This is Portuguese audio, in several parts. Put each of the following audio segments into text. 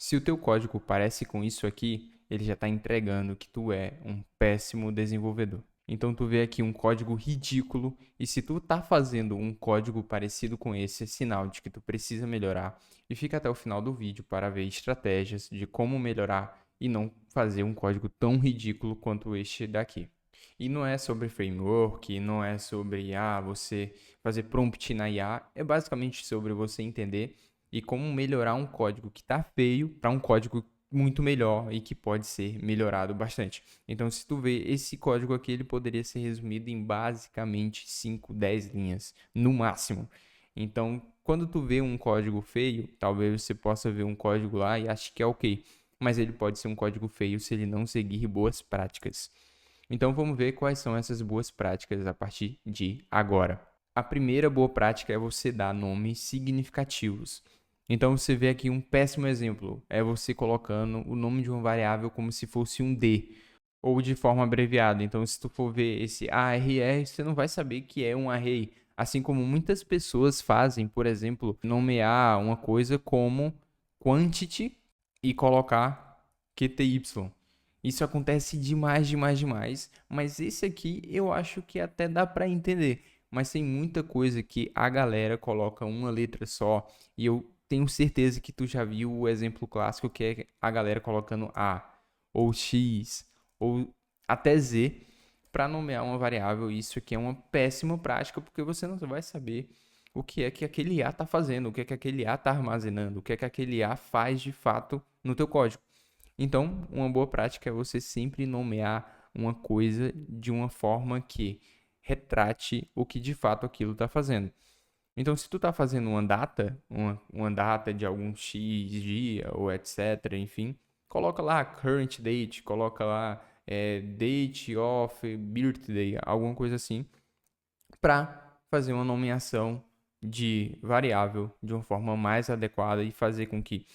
Se o teu código parece com isso aqui, ele já está entregando que tu é um péssimo desenvolvedor. Então tu vê aqui um código ridículo e se tu tá fazendo um código parecido com esse, é sinal de que tu precisa melhorar. E fica até o final do vídeo para ver estratégias de como melhorar e não fazer um código tão ridículo quanto este daqui. E não é sobre framework, não é sobre você fazer prompt na IA, é basicamente sobre você entender e como melhorar um código que está feio para um código muito melhor e que pode ser melhorado bastante. Então, se tu vê esse código aqui, ele poderia ser resumido em basicamente 5, 10 linhas, no máximo. Então, quando tu vê um código feio, talvez você possa ver um código lá e ache que é ok, mas ele pode ser um código feio se ele não seguir boas práticas. Então, vamos ver quais são essas boas práticas a partir de agora. A primeira boa prática é você dar nomes significativos. Então você vê aqui um péssimo exemplo, é você colocando o nome de uma variável como se fosse um D, ou de forma abreviada. Então se tu for ver esse ARR, você não vai saber que é um array. Assim como muitas pessoas fazem, por exemplo, nomear uma coisa como quantity e colocar QTY. Isso acontece demais, demais, demais, mas esse aqui eu acho que até dá para entender. Mas tem muita coisa que a galera coloca uma letra só e eu tenho certeza que tu já viu o exemplo clássico que é a galera colocando A, ou X, ou até Z para nomear uma variável. Isso aqui é uma péssima prática porque você não vai saber o que é que aquele A está fazendo, o que é que aquele A está armazenando, o que é que aquele A faz de fato no teu código. Então, uma boa prática é você sempre nomear uma coisa de uma forma que retrate o que de fato aquilo está fazendo. Então, se tu está fazendo uma data de algum X dia ou etc, enfim, coloca lá current date, coloca lá date of birthday, alguma coisa assim, para fazer uma nomeação de variável de uma forma mais adequada e fazer com que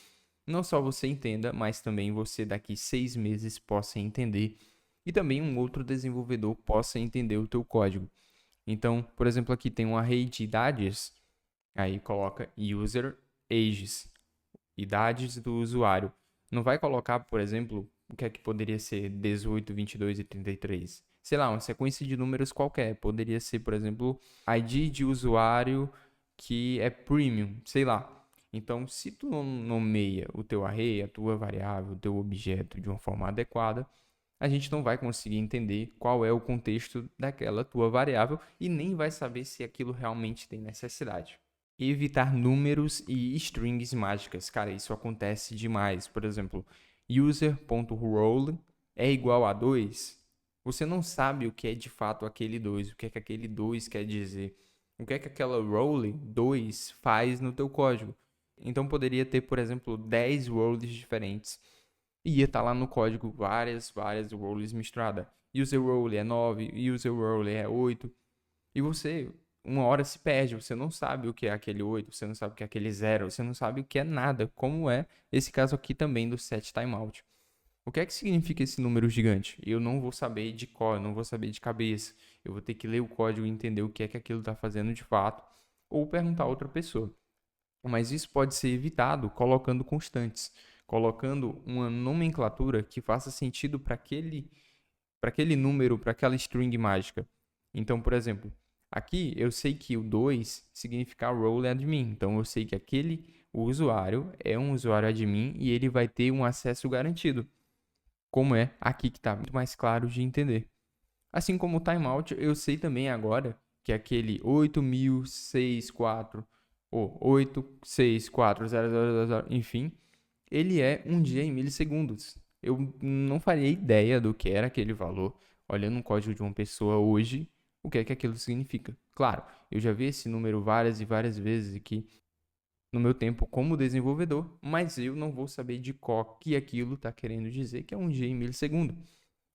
não só você entenda, mas também você daqui 6 meses possa entender e também um outro desenvolvedor possa entender o teu código. Então, por exemplo, aqui tem um array de idades, aí coloca user ages, idades do usuário. Não vai colocar, por exemplo, o que é que poderia ser 18, 22 e 33. Sei lá, uma sequência de números qualquer. Poderia ser, por exemplo, ID de usuário que é premium, sei lá. Então, se tu não nomeia o teu array, a tua variável, o teu objeto de uma forma adequada, a gente não vai conseguir entender qual é o contexto daquela tua variável e nem vai saber se aquilo realmente tem necessidade. Evitar números e strings mágicas. Cara, isso acontece demais. Por exemplo, user.role é igual a 2. Você não sabe o que é de fato aquele 2, o que é que aquele 2 quer dizer, o que é que aquela role 2 faz no teu código. Então poderia ter, por exemplo, 10 roles diferentes e ia estar lá no código várias roles misturadas. User role é 9, user role é 8. E você, uma hora se perde, você não sabe o que é aquele 8, você não sabe o que é aquele 0, você não sabe o que é nada, como é esse caso aqui também do set timeout. O que é que significa esse número gigante? Eu não vou saber de cor, eu não vou saber de cabeça. Eu vou ter que ler o código e entender o que é que aquilo está fazendo de fato, ou perguntar a outra pessoa. Mas isso pode ser evitado colocando constantes, colocando uma nomenclatura que faça sentido para aquele número, para aquela string mágica. Então, por exemplo, aqui eu sei que o 2 significa role admin. Então, eu sei que o usuário é um usuário admin e ele vai ter um acesso garantido. Como é aqui que está muito mais claro de entender. Assim como o timeout, eu sei também agora que aquele 8064 ou 8640000, enfim, ele é um dia em milissegundos. Eu não faria ideia do que era aquele valor, olhando um código de uma pessoa hoje, o que é que aquilo significa. Claro, eu já vi esse número várias e várias vezes aqui no meu tempo como desenvolvedor, mas eu não vou saber de qual que aquilo está querendo dizer que é um dia em milissegundo.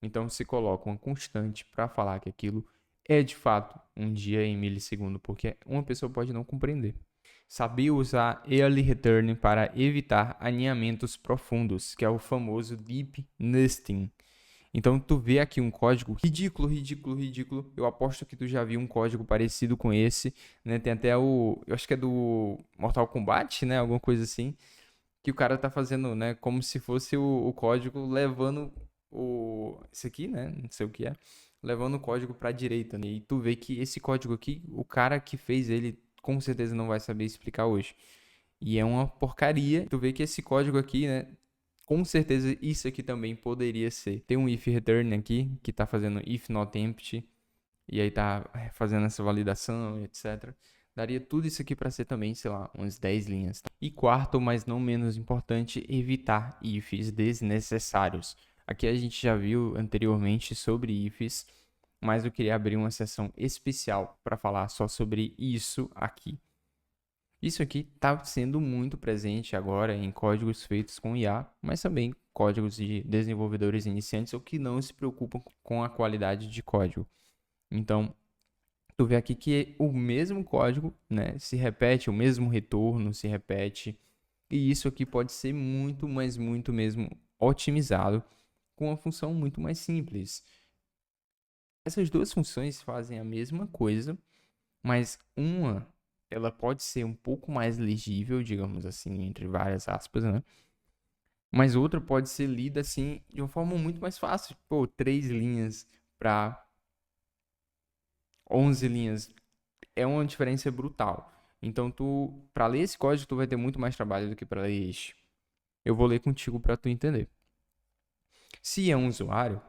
Então se coloca uma constante para falar que aquilo é de fato um dia em milissegundo, porque uma pessoa pode não compreender. Saber usar Early Return para evitar alinhamentos profundos, que é o famoso Deep Nesting. Então tu vê aqui um código ridículo, ridículo, ridículo. Eu aposto que tu já viu um código parecido com esse, né? Tem até eu acho que é do Mortal Kombat, né? Alguma coisa assim, que o cara tá fazendo, né, como se fosse o código levando isso aqui, né, não sei o que é, levando o código pra direita, né? E tu vê que esse código aqui, o cara que fez ele com certeza não vai saber explicar hoje. E é uma porcaria. Tu vê que esse código aqui, né, com certeza isso aqui também poderia ser. Tem um if return aqui que tá fazendo if not empty e aí tá fazendo essa validação, etc. Daria tudo isso aqui para ser também, sei lá, umas 10 linhas. E quarto, mas não menos importante, evitar ifs desnecessários. Aqui a gente já viu anteriormente sobre ifs, mas eu queria abrir uma sessão especial para falar só sobre isso aqui. Isso aqui está sendo muito presente agora em códigos feitos com IA, mas também códigos de desenvolvedores iniciantes ou que não se preocupam com a qualidade de código. Então, tu vê aqui que o mesmo código, né, se repete, o mesmo retorno se repete, e isso aqui pode ser muito, mas muito mesmo otimizado com uma função muito mais simples. Essas duas funções fazem a mesma coisa, mas uma ela pode ser um pouco mais legível, digamos assim, entre várias aspas, né? Mas outra pode ser lida assim de uma forma muito mais fácil. Pô, 3 linhas para 11 linhas é uma diferença brutal. Então, para ler esse código, tu vai ter muito mais trabalho do que para ler este. Eu vou ler contigo para tu entender. Se é um usuário,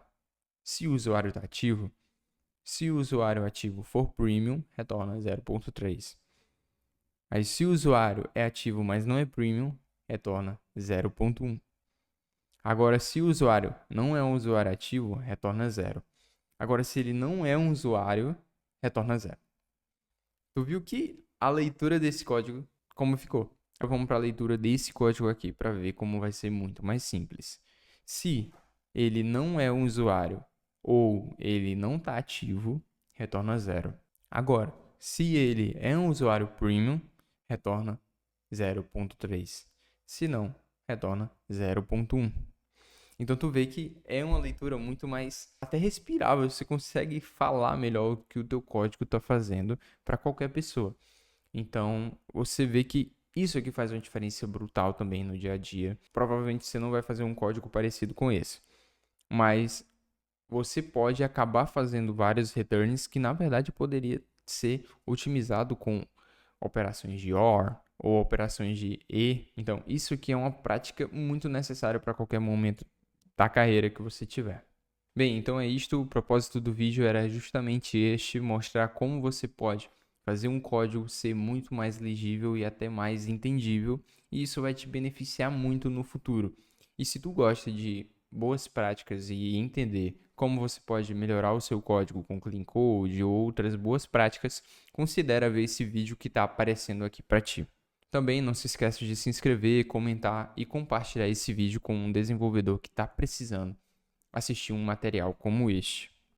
se o usuário está ativo, se o usuário ativo for premium, retorna 0.3. Aí, se o usuário é ativo, mas não é premium, retorna 0.1. Agora, se o usuário não é um usuário ativo, retorna 0. Agora, se ele não é um usuário, retorna 0. Tu viu que a leitura desse código, como ficou? Então, vamos para a leitura desse código aqui para ver como vai ser muito mais simples. Se ele não é um usuário ou ele não está ativo, retorna 0. Agora, se ele é um usuário premium, retorna 0.3. Se não, retorna 0.1. Então tu vê que é uma leitura muito mais até respirável, você consegue falar melhor o que o teu código está fazendo para qualquer pessoa. Então você vê que isso aqui faz uma diferença brutal também no dia a dia. Provavelmente você não vai fazer um código parecido com esse, mas você pode acabar fazendo vários returns que na verdade poderia ser otimizado com operações de OR ou operações de E. Então isso aqui é uma prática muito necessária para qualquer momento da carreira que você tiver. Bem, então é isto. O propósito do vídeo era justamente este, mostrar como você pode fazer um código ser muito mais legível e até mais entendível, e isso vai te beneficiar muito no futuro. E se tu gosta de boas práticas e entender como você pode melhorar o seu código com Clean Code ou outras boas práticas, considera ver esse vídeo que está aparecendo aqui para ti. Também não se esqueça de se inscrever, comentar e compartilhar esse vídeo com um desenvolvedor que está precisando assistir um material como este.